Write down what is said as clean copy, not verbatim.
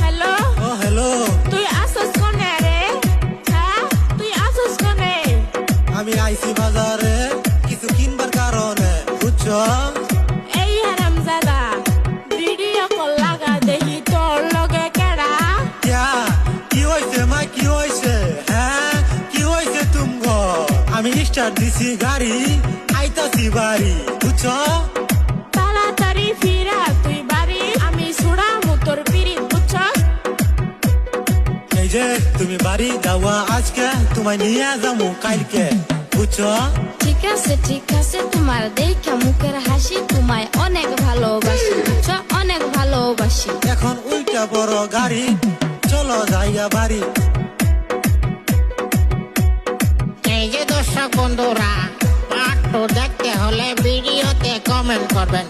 Hello ও hello, তুই আসস কোনে রে? হ্যাঁ তুই আসস কোনে? আমি আইছি বাজারে কিছু কিনবার কারণে, বুঝছো? এই হারামজাদা ভিডিও কল লাগা দেখি তোর লগে কেডা? ক্যা কি হইছে মা, কি হইছে? হ্যাঁ কি হইছে তুমগো? আমি স্টার্ট দিছি গাড়ি, আইতাছি বাড়ি, বুঝছো? তাড়াতাড়ি ফিরা তুই বাড়ি, আমি ছুড়ামু তোর পিরিত বুঝছস? এই যে তুমি বাড়ি যাওয়া আজকে, তোমায় নিয়ে যাবো কালকে, বুঝছো? ঠিক আছে তোমার দেখা মুখের হাসি, তোমায় অনেক ভালোবাসি বুঝছো, অনেক ভালোবাসি। এখন উল্টা বড় গাড়ি, চলো যাইয়া বাড়ি। এই যে দর্শক বন্ধুরা, পার্ট 2 দেখতে হলে ভিডিওতে কমেন্ট করবেন।